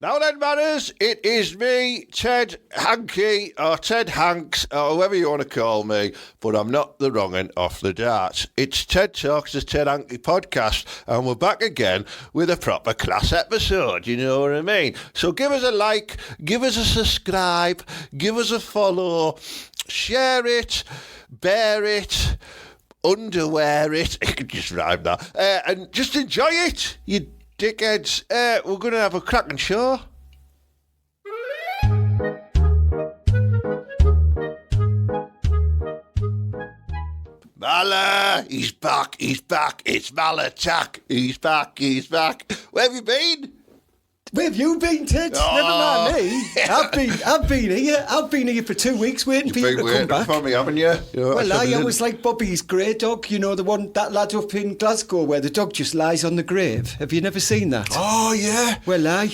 Now then, manners, it is me, Ted Hanky, or Ted Hanks, or whoever you want to call me, but I'm not the wrong end off the dart. It's Ted Talks, the Ted Hanky Podcast, and we're back again with a proper class episode, you know what I mean? So give us a like, give us a subscribe, give us a follow, share it, bear it, underwear it, I could just rhyme that, and just enjoy it, you dickheads. We're going to have a cracking show. Mala, he's back, it's Mal Attack, he's back. Where have you been? Where have you been, Ted? Oh. Never mind me. I've been here for 2 weeks waiting for you to come back. For me, haven't you? Well, I was like Bobby's grey dog, you know, that lad up in Glasgow where the dog just lies on the grave. Have you never seen that? Oh, yeah. Well,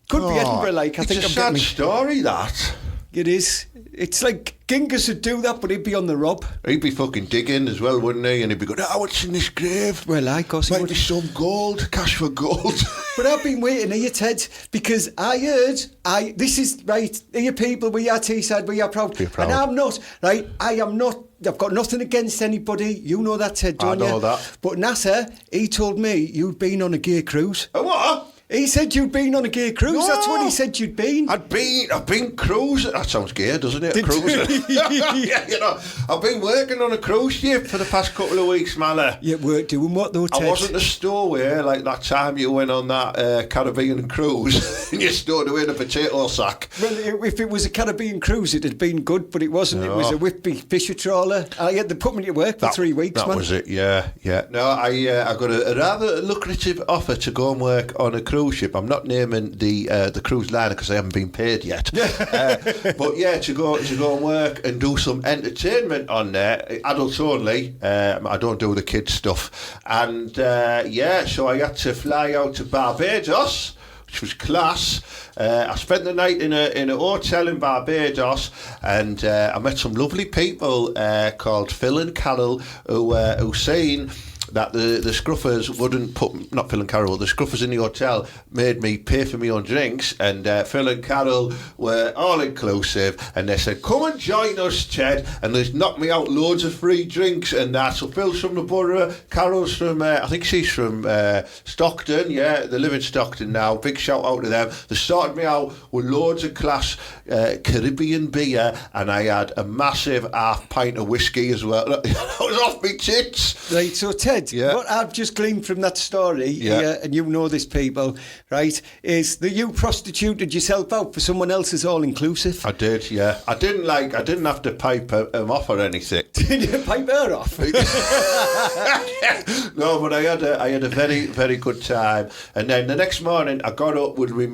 could be Edinburgh, like. I think it's a sad story, that. It is. It's like Genghis would do that, but he'd be on the rob. He'd be fucking digging as well, wouldn't he? And he'd be going, what's in this grave? Well, of course he would. Might be some gold, cash for gold. But I've been waiting here, Ted, because I heard, this is, right, here people, we are Teesside, we are proud. You're proud. And I'm not, right, I am not, I've got nothing against anybody. You know that, Ted, don't you? I know that. But Nasser, he told me you'd been on a gay cruise. A what? He said you'd been on a gay cruise. No. That's what he said you'd been. I've been cruising. That sounds gay, doesn't it? Cruising. Yeah, you know, I've been working on a cruise ship for the past couple of weeks, Mala. Yeah, work doing what though, Ted? I wasn't a stowaway like that time you went on that Caribbean cruise and you stowed away in a potato sack. Well, if it was a Caribbean cruise, it'd have been good, but it wasn't. No. It was a whippy fisher trawler. I had to put me to work for 3 weeks, man. That was it, yeah. No, I got a rather lucrative offer to go and work on a cruise ship. I'm not naming the cruise liner because I haven't been paid yet. But yeah, to go and work and do some entertainment on there, adults only. I don't do the kids stuff. And so I had to fly out to Barbados, which was class. I spent the night in a hotel in Barbados, and I met some lovely people called Phil and Carol who saying that the scruffers wouldn't put, not Phil and Carol, the scruffers in the hotel made me pay for my own drinks, and Phil and Carol were all inclusive, and they said, come and join us, Ted, and they knocked me out loads of free drinks and that. So Phil's from the borough, Carol's from, I think she's from Stockton, yeah, they live in Stockton now, big shout out to them. They sorted me out with loads of class Caribbean beer, and I had a massive half pint of whiskey as well. I was off me tits. Right, so Ted, what I've just gleaned from that story, and you know this, people, right, is that you prostituted yourself out for someone else's all-inclusive. I did, yeah. I didn't have to pipe him off or anything. Did you pipe her off? No, but I had a very, very good time. And then the next morning, I got up with my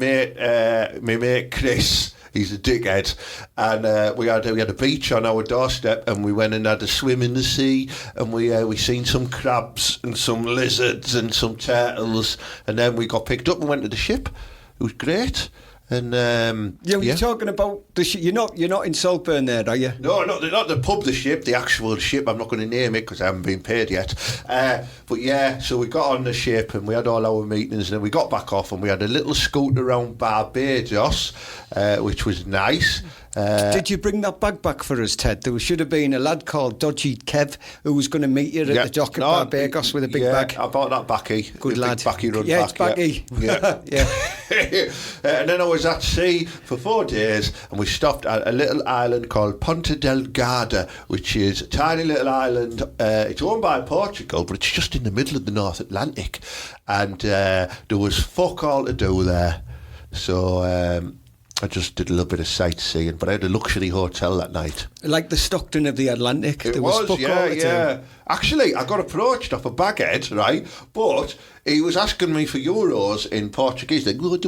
mate Chris. He's a dickhead, and we had a beach on our doorstep, and we went and had a swim in the sea, and we seen some crabs and some lizards and some turtles, and then we got picked up and went to the ship. It was great. And you're talking about the ship. You're not in Saltburn there, are you? No, not the pub, the ship, the actual ship. I'm not going to name it because I haven't been paid yet. But yeah, so we got on the ship and we had all our meetings, and then we got back off and we had a little scoot around Barbados, which was nice. Did you bring that bag back for us, Ted? There should have been a lad called Dodgy Kev who was going to meet you at the dock at Barbados with a big bag. I bought that backy. Good lad. Backy run yeah, back. It's baggy. Yeah. Yeah. And then I was at sea for 4 days, and we stopped at a little island called Ponta Delgada, which is a tiny little island. It's owned by Portugal, but it's just in the middle of the North Atlantic. And there was fuck all to do there. So I just did a little bit of sightseeing, but I had a luxury hotel that night. Like the Stockton of the Atlantic. It was, yeah. Actually, I got approached off a baghead, right? But he was asking me for euros in Portuguese. Like, but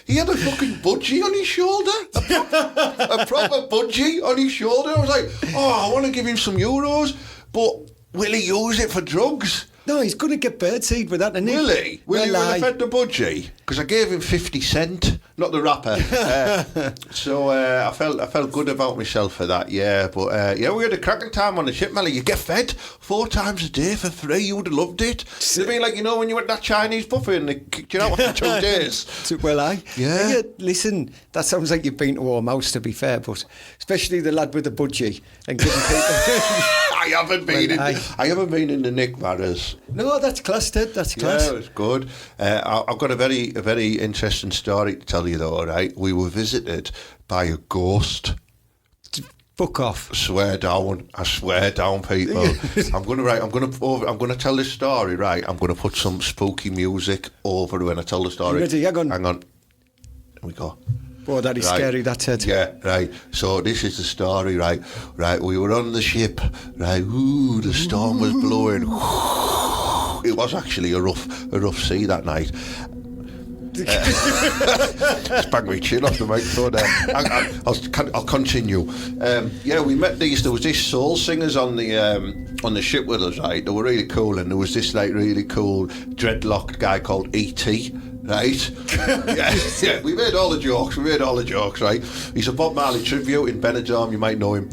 he had a fucking budgie on his shoulder. A proper budgie on his shoulder. I was like, I want to give him some euros, but will he use it for drugs? No, he's going to get birdseed with that, isn't he? Will he? Will he have fed the budgie? Because I gave him 50 cent, not the rapper. So I felt good about myself for that, yeah. But yeah, we had a cracking time on the ship, Melly. You get fed 4 times a day for free. You would have loved it. It'd be like, when you went to that Chinese buffet and they kicked you out after 2 days. Well, aye. Yeah. Listen, that sounds like you've been to Warm House, to be fair, but especially the lad with the budgie and giving people... I haven't been in the Nick Barras. No, that's class, Ted. That's class. Yeah, it was good. I've got a very interesting story to tell you, though. All right, we were visited by a ghost. Fuck off! I swear down, people. I'm gonna tell this story. Right, I'm gonna put some spooky music over when I tell the story. You ready? Hang on. Here we go. Oh, that is scary, that's it. Yeah, right. So this is the story, right? Right, we were on the ship, right? Ooh, the storm was blowing. It was actually a rough sea that night. Just bang my chin off the microphone there. I'll continue. Yeah, we met there was these soul singers on the ship with us, right? They were really cool, and there was this like really cool dreadlocked guy called E.T., right? yeah, we made all the jokes, right? He's a Bob Marley tribute in Benidorm, you might know him.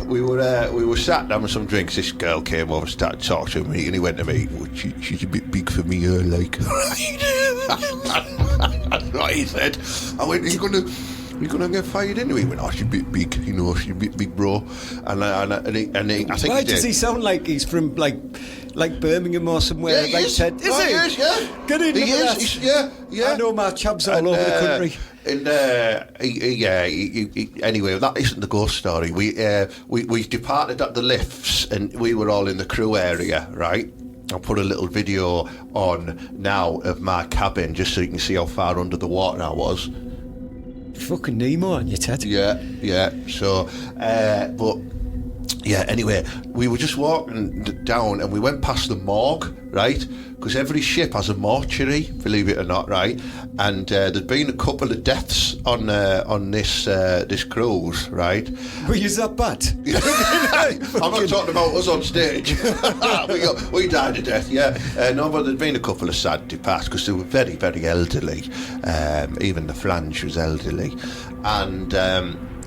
We were sat having some drinks. This girl came over and started talking to me, and he went to me, she's a bit big for me, like. That's what he said. I went, you're gonna get fired anyway. He went, she's a bit big, she's a bit big, bro. And I think why does he sound like he's from like Birmingham or somewhere? Yeah, Ted. Is he? Is, yeah. Good in. He is. Yeah. I know my chabs all over the country. Anyway, that isn't the ghost story. We departed at the lifts, and we were all in the crew area, right? I'll put a little video on now of my cabin, just so you can see how far under the water I was. Fucking Nemo, aren't you, Ted? Yeah. So, but yeah. Anyway, we were just walking down, and we went past the morgue, right? Because every ship has a mortuary, believe it or not, right? And there'd been a couple of deaths on this cruise, right? Were you that bad? I'm not talking about us on stage. we died of death, yeah. No, but there'd been a couple of sad departs because they were very, very elderly. Even the flange was elderly, and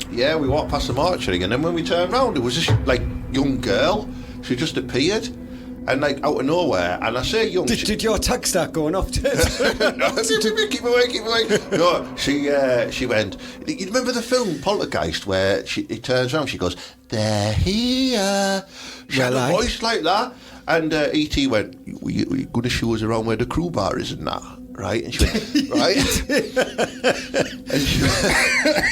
yeah, we walked past the mortuary, and then when we turned round, there was this like young girl. She just appeared. And like out of nowhere, and I say young. Did your tag start going off? No, keep away. No, she went. You remember the film Poltergeist where it turns around, she goes, "They're here." She had a voice like that, and E.T. went, "You going to show us around where the crew bar is and that, right?" And she went, right, and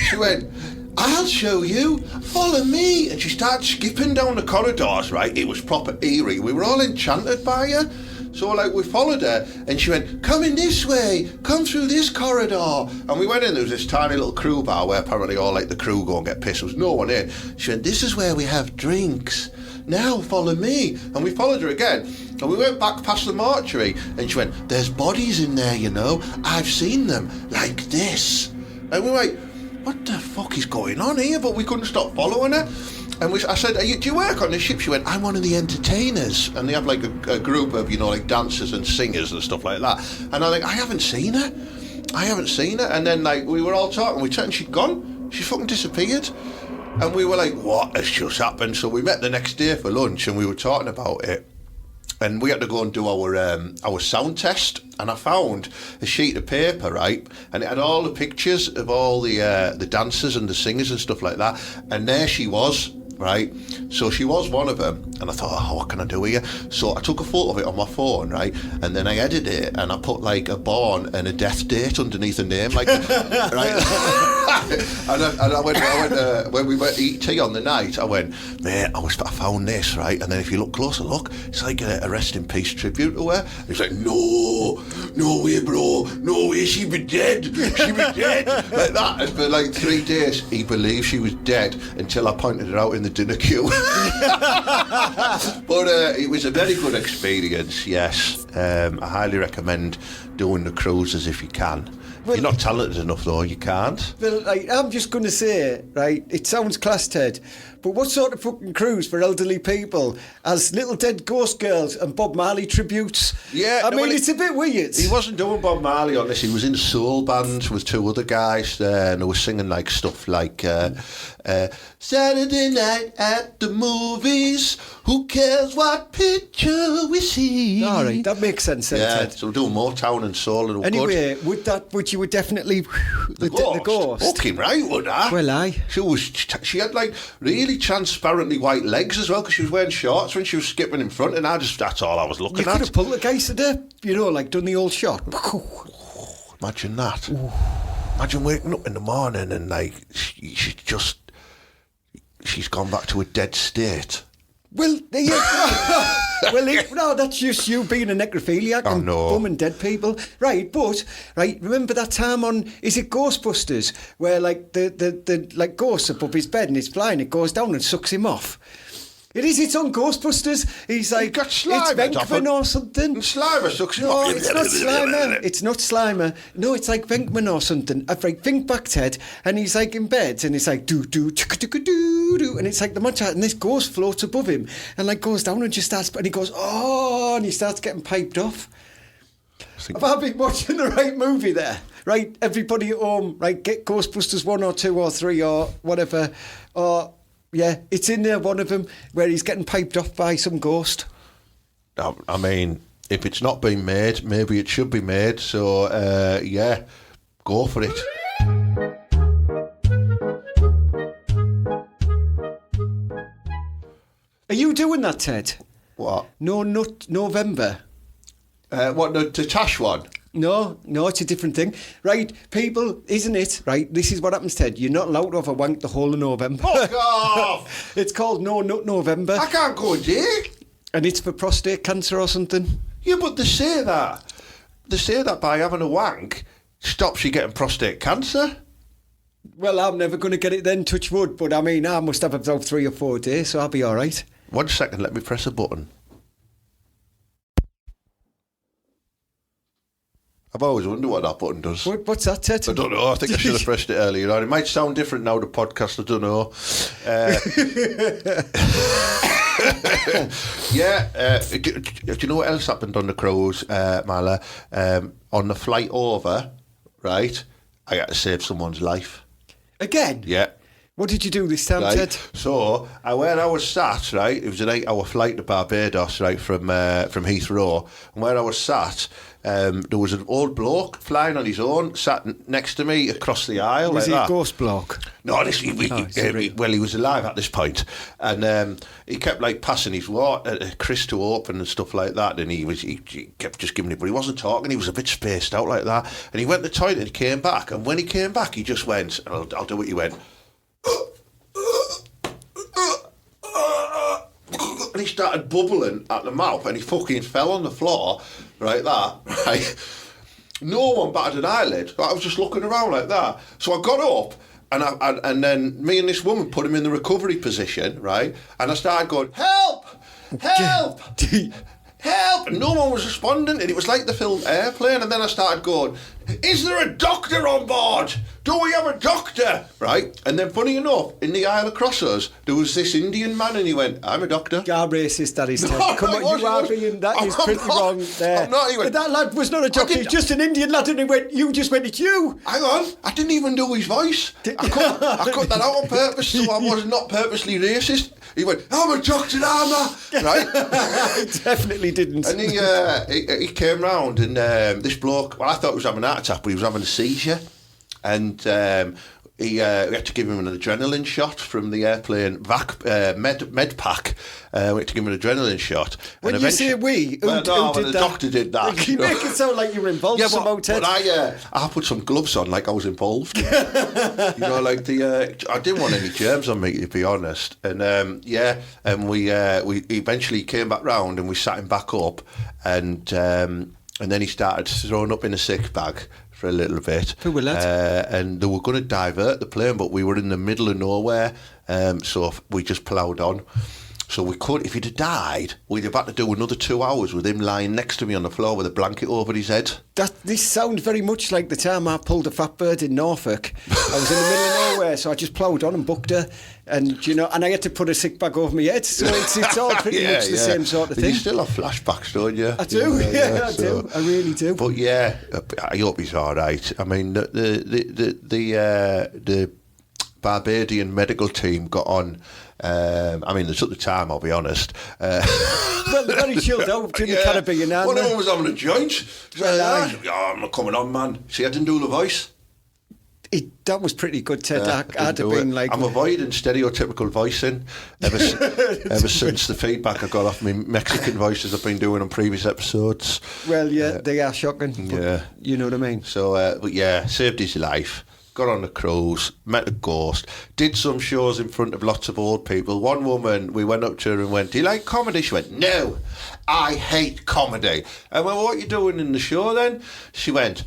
she went. I'll show you. Follow me. And she started skipping down the corridors, right? It was proper eerie. We were all enchanted by her. So, like, we followed her, and she went, come in this way. Come through this corridor. And we went in. There was this tiny little crew bar where apparently all, like, the crew go and get pissed. There was no one in. She went, this is where we have drinks. Now follow me. And we followed her again. And we went back past the mortuary. And she went, there's bodies in there, you know. I've seen them. Like this. And we were like, what the fuck is going on here? But we couldn't stop following her. And I said, do you work on the ship? She went, I'm one of the entertainers. And they have like a group of, like dancers and singers and stuff like that. And I'm like, I haven't seen her. And then like we were all talking, we checked and she'd gone. She fucking disappeared. And we were like, what has just happened? So we met the next day for lunch and we were talking about it. And we had to go and do our sound test, and I found a sheet of paper, right, and it had all the pictures of all the dancers and the singers and stuff like that, and there she was, right, so she was one of them, and I thought, what can I do here? So I took a photo of it on my phone, right, and then I edited it, and I put like a born and a death date underneath the name, like, right, and I went when we went to eat tea on the night, I went, mate, I found this, right, and then if you look closer, look, it's like a rest in peace tribute to her. And he's like, no way, bro, no way, she'd be dead, like that. And for like 3 days, he believed she was dead until I pointed her out in the dinner queue. But it was a very good experience, yes. I highly recommend doing the cruises if you can. Well, you're not talented enough though, you can't. Well, I'm just going to say, right, it sounds class, Ted, but what sort of fucking cruise for elderly people as Little Dead Ghost Girls and Bob Marley tributes? Yeah, I mean, it's a bit weird. He wasn't doing Bob Marley on this. He was in a soul band with two other guys, and they were singing like stuff like Saturday night at the movies. Who cares what picture we see? All right, that makes sense. Yeah, Ted. so we're doing Motown and soul. And anyway, would you definitely the ghost? Fucking right, would I? Well, She had like really transparently white legs as well because she was wearing shorts when she was skipping in front, and that's all I was looking at. You could have pulled the guys at her, like done the old shot. Imagine that. Imagine waking up in the morning and like she's gone back to a dead state. Well, no, that's just you being a necrophiliac and bumming dead people, right? But remember that time on is it Ghostbusters where like the like ghosts above his bed and he's flying, it goes down and sucks him off. It's on Ghostbusters. He's like, got Slimer, it's Venkman or something. Slimer sucks him off. No, it's not Slimer. It's not Slimer. No, it's like Venkman or something. I've like think back, Ted, and he's like in bed, and he's like do, and it's like the matcha, and this ghost floats above him, and like goes down and just starts, and he goes, oh, and he starts getting piped off. Have I been watching the right movie there? Right, everybody at home, right, get Ghostbusters 1 or 2 or 3 or whatever, or... Yeah, it's in there, one of them, where he's getting piped off by some ghost. I mean, if it's not been made, maybe it should be made. So, yeah, go for it. Are you doing that, Ted? What? No, not November. What, the Tash one? No, it's a different thing. Right, people, isn't it? Right, this is what happens, Ted. You're not allowed to have a wank the whole of November. Fuck off! It's called No Nut November. I can't go a day. And it's for prostate cancer or something. Yeah, but they say that. They say that by having a wank stops you getting prostate cancer. Well, I'm never going to get it then, touch wood. But I mean, I must have about 3 or 4 days, so I'll be all right. 1 second, let me press a button. I've always wondered what that button does. What's that, Ted? I don't know. I think I should have pressed it earlier on. It might sound different now, the podcast. I don't know. Do you know what else happened on the cruise, Mala? On the flight over, right, I had to save someone's life. Again? Yeah. What did you do this time, right. Ted? So, where I was sat, right, it was an 8-hour flight to Barbados, right, from Heathrow. And where I was sat, there was an old bloke flying on his own, sat next to me across the aisle. Was like he that. a ghost bloke? No, he was alive at this point. And he kept like passing his water, Chris to open and stuff like that. And he kept just giving it, but he wasn't talking. He was a bit spaced out like that. And he went to the toilet and he came back. And when he came back, he just went, and I'll do what he went. And he started bubbling at the mouth and he fucking fell on the floor right. No one batted an eyelid. I was just looking around like that. So I got up and then me and this woman put him in the recovery position, right? And I started going, help! Help! Help! And no one was responding, and it was like the film Airplane. And then I started going, is there a doctor on board? Do we have a doctor? Right? And then funny enough, in the aisle across us, there was this Indian man, and he went, I'm a doctor. You're racist, that is, Ted. Come on, you are being, that is pretty wrong there. I'm not, he went, that lad was not a doctor, he's just an Indian lad, and you just went, it's you. Hang on, I didn't even do his voice. I cut that out on purpose, so I was not purposely racist. He went, I'm a Dr. Armour, right? He definitely didn't. And he came round, and this bloke, well, I thought he was having a heart attack, but he was having a seizure. And we had to give him an adrenaline shot from the airplane med pack. We had to give him an adrenaline shot. When you say we, who did the that? doctor did that. You make it sound like you were involved somehow, Ted. But I put some gloves on like I was involved. Like I didn't want any germs on me, to be honest. And and we eventually came back round and we sat him back up, and then he started throwing up in a sick bag for a little bit. Who were that? And they were going to divert the plane, but we were in the middle of nowhere, so we just ploughed on. So we could, if he'd have died, we'd have had to do another 2 hours with him lying next to me on the floor with a blanket over his head. This sounds very much like the time I pulled a fat bird in Norfolk. I was in the middle of nowhere, so I just ploughed on and booked her, and and I had to put a sick bag over my head. So it's all pretty much the same sort of thing. You still have flashbacks, don't you? I do, I do. I really do. But yeah, I hope he's all right. I mean, the Barbadian medical team got on. I mean, they took the time, I'll be honest. Well, they're very chilled out in the Caribbean, aren't One they? of them was having a joint. I'm not coming on, man. See, I didn't do the voice. That was pretty good, Ted. I'd have been like... I'm avoiding stereotypical voicing ever since the feedback I got off my Mexican voices I've been doing on previous episodes. Well, yeah, they are shocking. Yeah. You know what I mean? So, but yeah, saved his life. Got on a cruise, met a ghost, did some shows in front of lots of old people. One woman, we went up to her and went, "Do you like comedy?" She went, "No, I hate comedy." I went, "Well, what are you doing in the show then?" She went,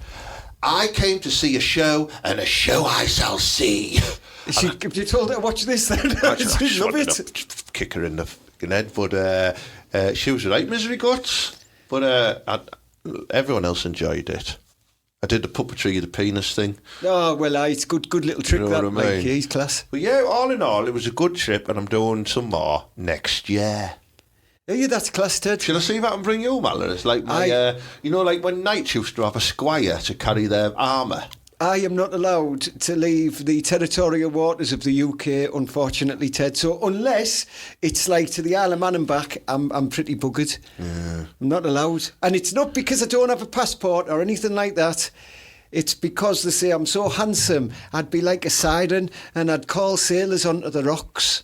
"I came to see a show, and a show I shall see." Have you told her to watch this then? I just love it. Kick her in the fucking head, but she was right, misery guts. But everyone else enjoyed it. I did the puppetry of the penis thing. Oh, well, it's good little trick, You know that, what I mean? like, he's class. But yeah, all in all, it was a good trip, and I'm doing some more next year. Yeah, that's class, Ted. Shall I see if I can bring you, Malin? It's like my, like when knights used to have a squire to carry their armour. I am not allowed to leave the territorial waters of the UK, unfortunately, Ted. So unless it's like to the Isle of Man and back, I'm pretty buggered. Yeah. I'm not allowed. And it's not because I don't have a passport or anything like that. It's because they say I'm so handsome, I'd be like a siren and I'd call sailors onto the rocks.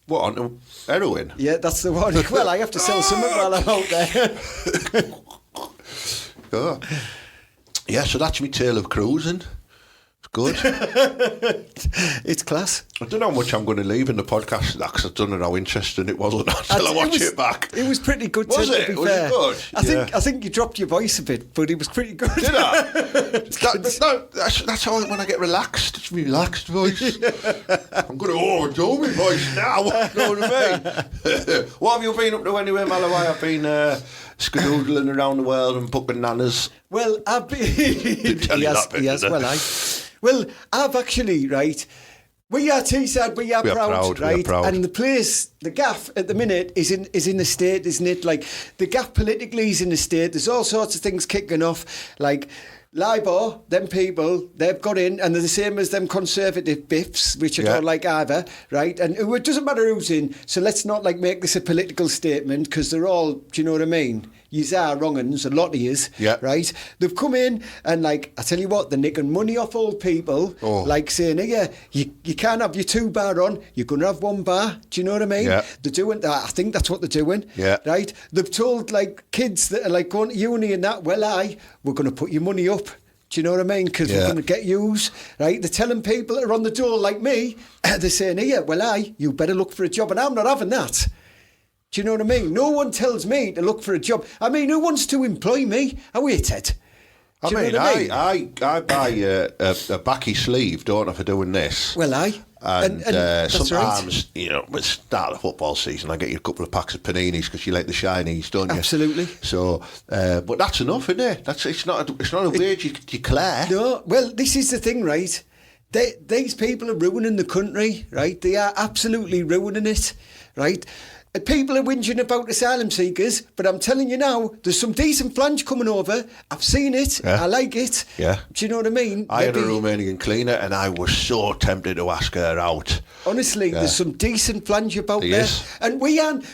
What, onto heroin? Yeah, that's the one. Well, I have to sell something while I'm out there. Oh. Yeah, so that's my tale of cruising. It's good. It's class. I don't know how much I'm going to leave in the podcast because I don't know how interesting it was or not until I watch it back. It was pretty good. Was to it? be Was fair. it good? I think you dropped your voice a bit, but it was pretty good. Did I? That's how when I get relaxed. It's my relaxed voice. I'm going to overdo my voice now. You know what I mean? What have you been up to anyway, Malawai? I've been skedoodling around the world and booking nanas. Well, I've been... Didn't tell you that bit, did I? Well, I've actually, right... We are Teesside, we are proud, right? We are proud. And the place, the gaff at the minute is in the state, isn't it? Like, the gaff politically is in the state. There's all sorts of things kicking off. Like, Libor, them people, they've got in, and they're the same as them conservative biffs, which I don't like either, right? And it doesn't matter who's in, so let's not, like, make this a political statement, because they're all, do you know what I mean? Yous are wrong uns, a lot of yous, right? They've come in and, like, I tell you what, they're nicking money off old people, like saying, yeah, you can't have your 2 bar on, you're going to have 1 bar, do you know what I mean? Yeah. They're doing that, I think that's what they're doing, right? They've told, like, kids that are, like, going to uni and that, we're going to put your money up. Do you know what I mean? Because we're going to get yous, right? They're telling people that are on the door like me, they're saying, you better look for a job, and I'm not having that. Do you know what I mean? No one tells me to look for a job. I mean, who wants to employ me? Are we, Ted? I buy a backy sleeve, don't I, for doing this. Well, And sometimes, right. you know, at the start of the football season, I get you a couple of packs of paninis because you like the shinies, don't you? Absolutely. So, but that's enough, isn't it? It's not a wage you declare. No, well, this is the thing, right? These people are ruining the country, right? They are absolutely ruining it, right? People are whinging about asylum seekers, but I'm telling you now, there's some decent flange coming over. I've seen it. Yeah. I like it. Yeah. Do you know what I mean? I had a Romanian cleaner, and I was so tempted to ask her out. Honestly, there's some decent flange about there. And we aren't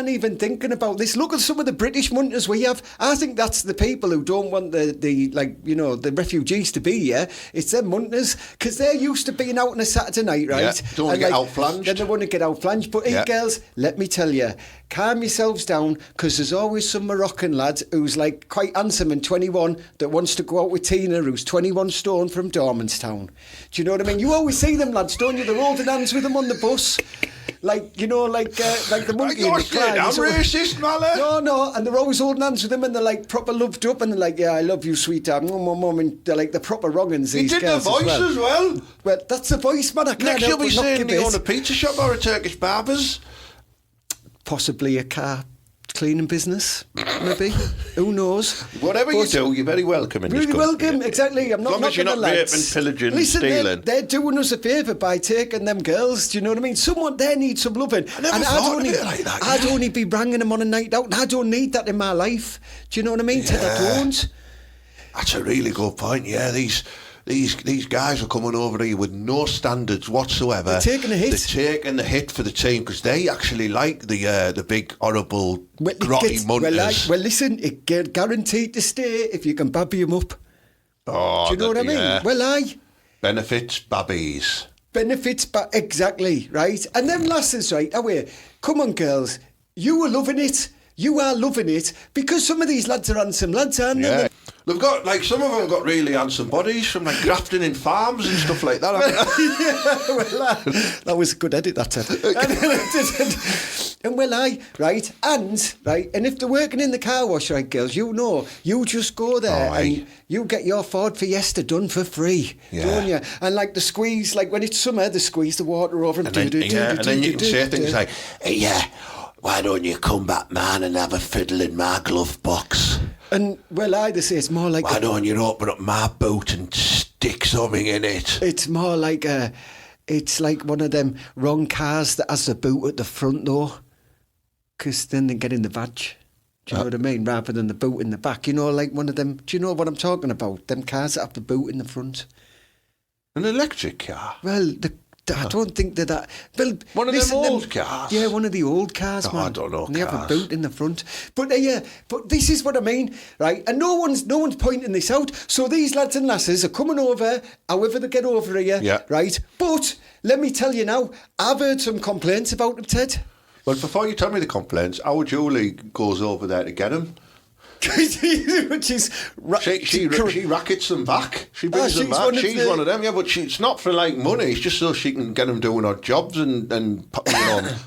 even thinking about this. Look at some of the British munters we have. I think that's the people who don't want the refugees to be here. It's them munters, because they're used to being out on a Saturday night, right? Yeah. Don't want to get out flanged. Then they want to get out flanged. But girls, let me tell you, calm yourselves down, because there's always some Moroccan lad who's like quite handsome and 21 that wants to go out with Tina, who's 21 stone from Dormanstown. Do you know what I mean? You always see them lads, don't you? They're holding hands with them on the bus. Like the monkey in the Clyde. I'm racist, Mala. No, and they're always holding hands with them, and they're like proper loved up, and they're like, yeah, I love you, sweetheart, mum, and they're like the proper wrong-uns. He did the voice as well. Well, that's the voice, man. I can't Next you'll help be but saying not they give own it. a pizza shop or a Turkish barber's. possibly a car cleaning business, maybe. Who knows? Whatever you do, you're very welcome in this Really country. welcome, exactly. I'm not as long as you're knocking not the lads. raping, pillaging, Listen, stealing. They're doing us a favour by taking them girls. Do you know what I mean? Someone there needs some loving. I never thought of it like that. I'd only be banging them on a night out, and I don't need that in my life. Do you know what I mean? Ted, I don't. That's a really good point. Yeah, these guys are coming over here with no standards whatsoever. They're taking a hit. They're taking the hit for the team because they actually like the big horrible grotty munters. Well, listen, it guaranteed to stay if you can babby them up. Oh, do you know what I mean? yeah. Well, Benefits, babbies. benefits, but exactly right. And them lasses, right? Away, come on, girls, you are loving it. You are loving it because some of these lads are handsome lads, aren't Yeah. they? They've got, like, some of them got really handsome bodies from, like, grafting in farms and stuff like that. That was a good edit, that Ted. And if they're working in the car wash, right, girls, you know, you just go there and you get your Ford Fiesta done for free, don't you? And like the squeeze, like when it's summer, they squeeze the water over and then you can say things like, hey, yeah, why don't you come back, man, and have a fiddle in my glove box? And they say it's more like why don't you open up my boot and stick something in it? It's more like it's like one of them wrong cars that has the boot at the front though, because then they get in the vag. Do you know what I mean? Rather than the boot in the back, you know, like one of them. Do you know what I'm talking about? Them cars that have the boot in the front. An electric car? Well, I don't think they're that. Well, one of them old cars? Yeah, one of the old cars, man. I don't know. And they have a boot in the front. But but this is what I mean, right? And no one's pointing this out. So these lads and lasses are coming over, however they get over here, right? But let me tell you now, I've heard some complaints about them, Ted. Well, before you tell me the complaints, our Julie goes over there to get them. Which is she rackets them back. She brings them back. She's one of them, but it's not for like money. It's just so she can get them doing odd jobs and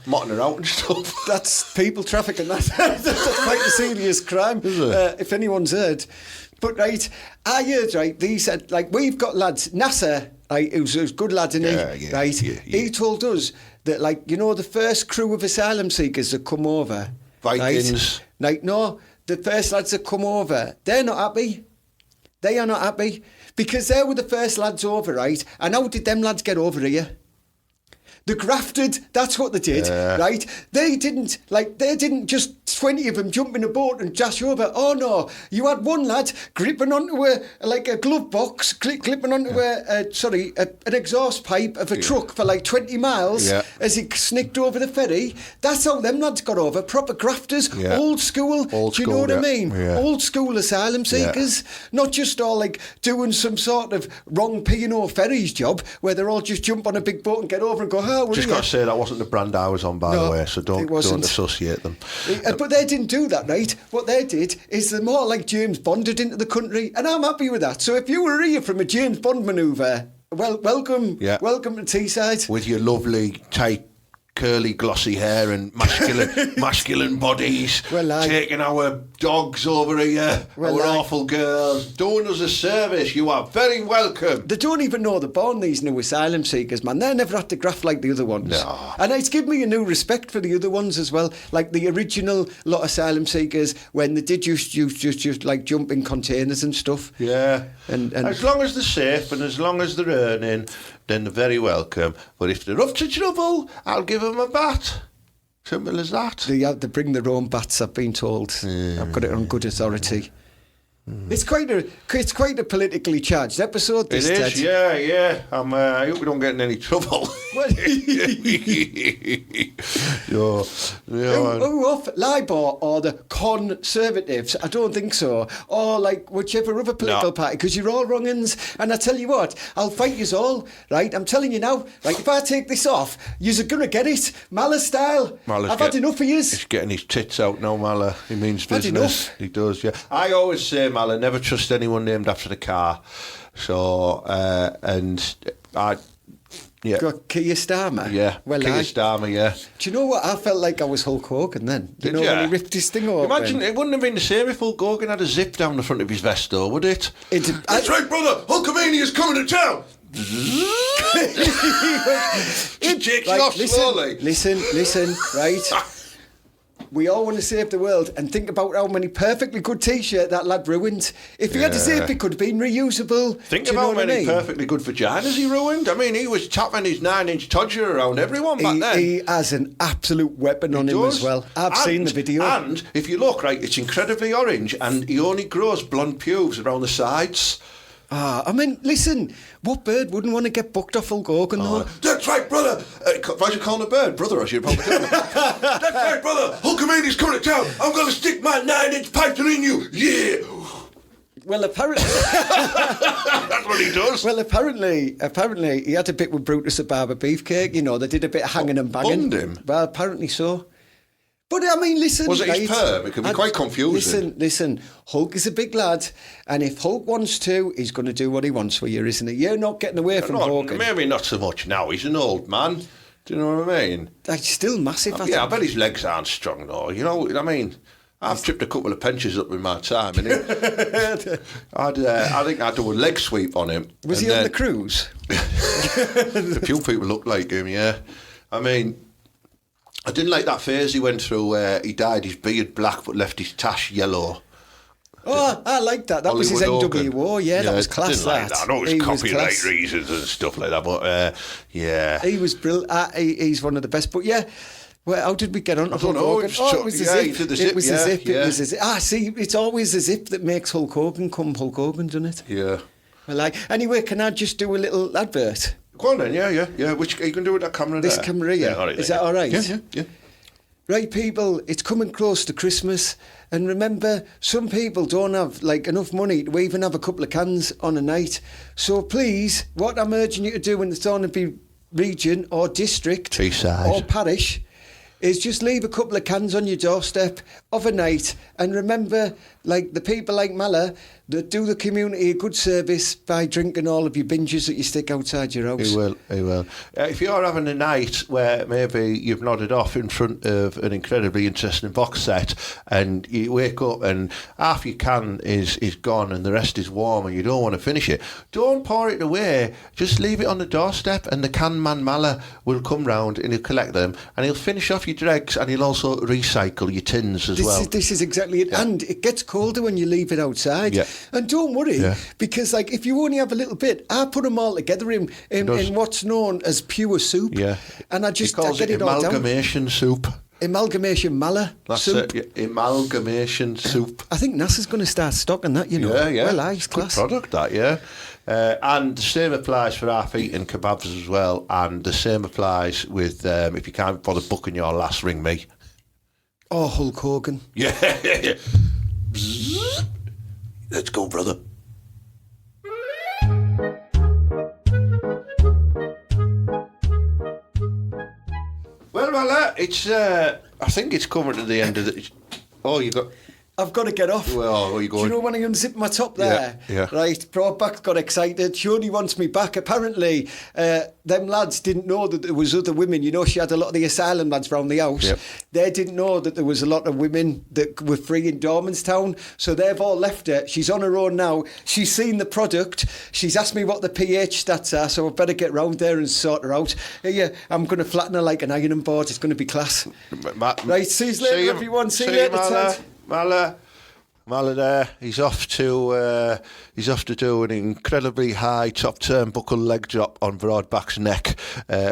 motting her out and stuff. That's people trafficking. That's quite a serious crime. If anyone's heard. But I heard these said we've got lads. Nasser, who's a good lad, isn't he? He told us that the first crew of asylum seekers that come over, Vikings. No. The first lads that come over, they're not happy. They are not happy because they were the first lads over, right? And how did them lads get over here? They grafted, that's what they did, right? They didn't just 20 of them jump in a boat and dash over. Oh no, you had one lad gripping onto a glove box, clipping onto an exhaust pipe of a truck for 20 miles as he sneaked over the ferry. That's how them lads got over, proper grafters, old school, do you know what I mean? Yeah. Old school asylum seekers, not just all doing some sort of wrong P&O ferries job where they're all just jump on a big boat and get over and go, just got to say that wasn't the brand I was on, by the way, so don't associate them. But they didn't do that, right? What they did is they're more like James Bonded into the country, and I'm happy with that. So if you were here from a James Bond manoeuvre, well, welcome to Teesside. With your lovely, tight, curly, glossy hair and masculine bodies, taking our dogs over here, our awful girls, doing us a service. You are very welcome. They don't even know they're born, these new asylum seekers, man. They never had to graft like the other ones. No. And it's given me a new respect for the other ones as well. Like the original lot of asylum seekers, when they did just jump in containers and stuff. Yeah. And as long as they're safe and as long as they're earning, then they're very welcome. But if they're up to trouble, I'll give them a bat. Simple as that. They bring their own bats, I've been told. I've got it on good authority. It's quite a politically charged episode, this, It is, Ted. yeah. I hope we don't get in any trouble. Who off Labour or the Conservatives? I don't think so. Or whichever other political party, because you're all wrong-uns. And I tell you what, I'll fight yous all, right? I'm telling you now, if I take this off, yous are going to get it, Mala style. I've had enough of yous. He's getting his tits out now, Mala. He means business. Enough. He does, yeah. I always say, Mala, never trust anyone named after the car. So, Got Keir Starmer? Yeah, Keir Starmer, yeah. Do you know what? I felt like I was Hulk Hogan then. Did you know when he ripped his thing open? Imagine, it wouldn't have been the same if Hulk Hogan had a zip down the front of his vest, though, would it? That's right, brother! Hulkamania's coming to town! It takes you off slowly. Listen, right? we all want to save the world, and think about how many perfectly good T-shirt that lad ruined. If he had a zip, it could have been reusable. Think about how many perfectly good vaginas he ruined. I mean, he was tapping his 9-inch todger around everyone back then. He has an absolute weapon on him as well. I've seen the video. And if you look, right, it's incredibly orange, and he only grows blonde pubes around the sides. I mean, listen, what bird wouldn't want to get bucked off Hulk Hogan, though? That's right, brother. Why should you call him a bird? Brother, I should probably call him. That's right, brother. Hulkamania's coming to town. I'm going to stick my 9-inch python in you. Yeah. Well, apparently... That's what he does. Well, apparently he had a bit with Brutus at Barber Beefcake. You know, they did a bit of hanging and banging. Bummed him? Well, apparently so. But, I mean, listen... Was it his perm? It could be quite confusing. Listen, Hulk is a big lad, and if Hulk wants to, he's going to do what he wants for you, isn't he? You're not getting away from Hogan. Maybe not so much now. He's an old man. Do you know what I mean? He's still massive, I think. I bet his legs aren't strong, though. You know, I mean... I've tripped a couple of penches up in my time, and I think I'd do a leg sweep on him. Was he on the cruise? A few people look like him, yeah. I mean, I didn't like that phase he went through where he dyed his beard black but left his tash yellow. Oh, I like that. That was his NWO, yeah, that was class. I didn't like that. I know it was copyright reasons and stuff like that, but yeah. He was brilliant. He's one of the best, but yeah. Well, how did we get on? I don't know. It was a zip. It was a zip. See, it's always a zip that makes Hulk Hogan come Hulk Hogan, doesn't it? Yeah. Well, anyway, can I just do a little advert? Go on then, yeah. Which you can do with that camera there? This camera here. Yeah, all right, is that all right? Yeah. Right, people, it's coming close to Christmas, and remember, some people don't have enough money to even have a couple of cans on a night. So please, what I'm urging you to do in the Thornaby region or district Teesside or parish is just leave a couple of cans on your doorstep of a night, and remember, the people like Mala that do the community a good service by drinking all of your binges that you stick outside your house. He will. If you're having a night where maybe you've nodded off in front of an incredibly interesting box set, and you wake up and half your can is gone and the rest is warm and you don't want to finish it, don't pour it away. Just leave it on the doorstep, and the can man Mala will come round and he'll collect them, and he'll finish off your dregs, and he'll also recycle your tins as well. This is exactly it. Yeah. And it gets colder when you leave it outside. Yeah. And don't worry, because if you only have a little bit, I put them all together in what's known as pure soup. Yeah. And I get it all down. Amalgamation soup. Amalgamation Mala soup. Amalgamation soup. I think NASA's going to start stocking that, you know. Yeah. Well, it's class. Good product, that, yeah. And the same applies for our feet and kebabs as well. And the same applies with, if you can't bother booking your last, ring me. Oh, Hulk Hogan. Yeah. Let's go, brother. Well, it's. I think it's coming to the end of the. Oh, you got. I've got to get off. Well, where are you going? Do you know when I unzip my top there? Yeah. Right, Broadback got excited. She only wants me back. Apparently, them lads didn't know that there was other women. You know, she had a lot of the asylum lads around the house. Yep. They didn't know that there was a lot of women that were free in Dormanstown. So they've all left her. She's on her own now. She's seen the product. She's asked me what the pH stats are, so I better get round there and sort her out. Yeah, I'm going to flatten her like an ironing board. It's going to be class. Right, see you later, everyone. See you later, Ted. Mala there, he's off to do an incredibly high top turnbuckle leg drop on Broadback's neck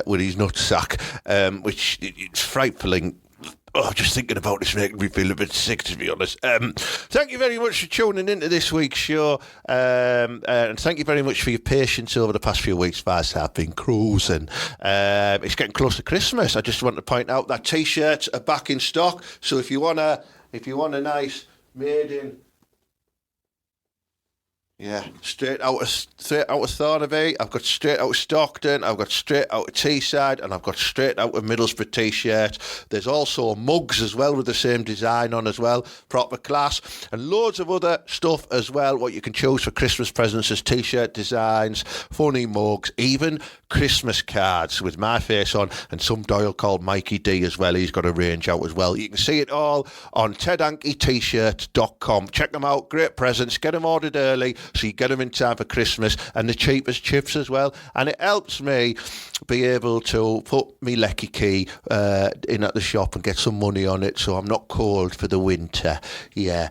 with his nutsack, which it's frightening. Oh, just thinking about this making me feel a bit sick, to be honest. Thank you very much for tuning into this week's show, and thank you very much for your patience over the past few weeks. Fast have been cruising. It's getting close to Christmas. I just want to point out that T-shirts are back in stock. So if you want a nice made in, straight out of Thornaby. I've got straight out of Stockton. I've got straight out of Teesside, and I've got straight out of Middlesbrough T-shirts. There's also mugs as well with the same design on as well, proper class, and loads of other stuff as well. What you can choose for Christmas presents as T-shirt designs, funny mugs, even Christmas cards with my face on, and some Doyle called Mikey D as well. He's got a range out as well. You can see it all on tedhankyt-shirt.com. Check them out. Great presents. Get them ordered early so you get them in time for Christmas, and the cheapest chips as well. And it helps me be able to put me lecky key in at the shop and get some money on it, so I'm not cold for the winter. Yeah.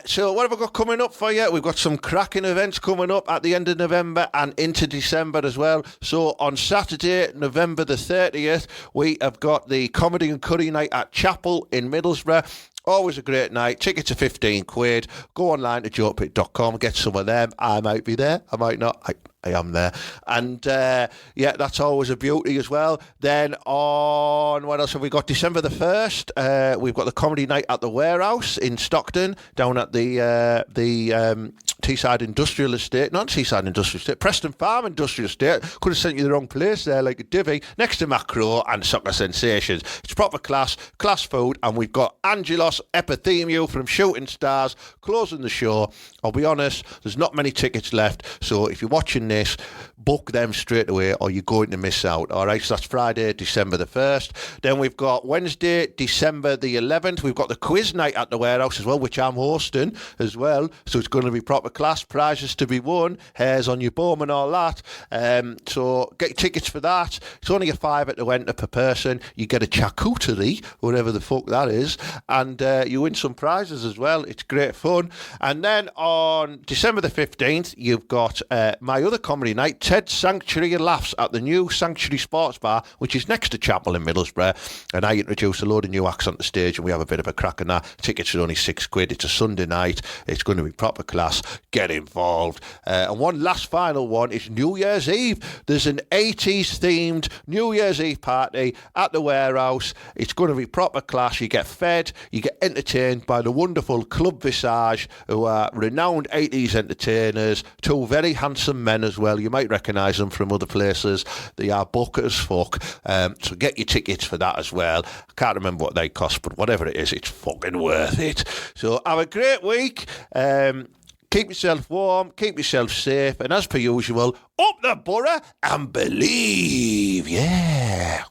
So what have I got coming up for you? We've got some cracking events coming up at the end of November and into December as well. So on Saturday, November the 30th, we have got the Comedy and Curry Night at Chapel in Middlesbrough. Always a great night. Tickets are £15. Go online to jokepit.com, get some of them. I might be there, I might not. I am there. And that's always a beauty as well. Then on, what else have we got? December the 1st, we've got the Comedy Night at the Warehouse in Stockton, down at the Teesside Industrial Estate. Not Teesside Industrial Estate, Preston Farm Industrial Estate. Could have sent you the wrong place there, like a divvy. Next to Macro and Soccer Sensations. It's proper class food, and we've got Angelos Epithemiou from Shooting Stars closing the show. I'll be honest, there's not many tickets left, so if you're watching this, book them straight away or you're going to miss out. All right, so that's Friday, December the 1st. Then we've got Wednesday, December the 11th. We've got the quiz night at the Warehouse as well, which I'm hosting as well, so it's going to be proper class, prizes to be won, hairs on your bum and all that. So get your tickets for that. It's only a £5 to enter per person. You get a charcuterie, whatever the fuck that is, and you win some prizes as well. It's great fun. And then on December the 15th, you've got my other comedy night, Ted Sanctuary Laughs at the new Sanctuary Sports Bar, which is next to Chapel in Middlesbrough, and I introduce a load of new acts on the stage and we have a bit of a crack on that. Tickets are only £6. It's a Sunday night. It's going to be proper class. Get involved. And one last final one is New Year's Eve. There's an 80s themed New Year's Eve party at the Warehouse. It's going to be proper class. You get fed, you get entertained by the wonderful Club Visage, who are renowned 80s entertainers, two very handsome men as well. You might recognise them from other places. They are book as fuck. So get your tickets for that as well. I can't remember what they cost, but whatever it is, it's fucking worth it. So have a great week. Keep yourself warm, keep yourself safe, and as per usual, up the borough and believe, yeah.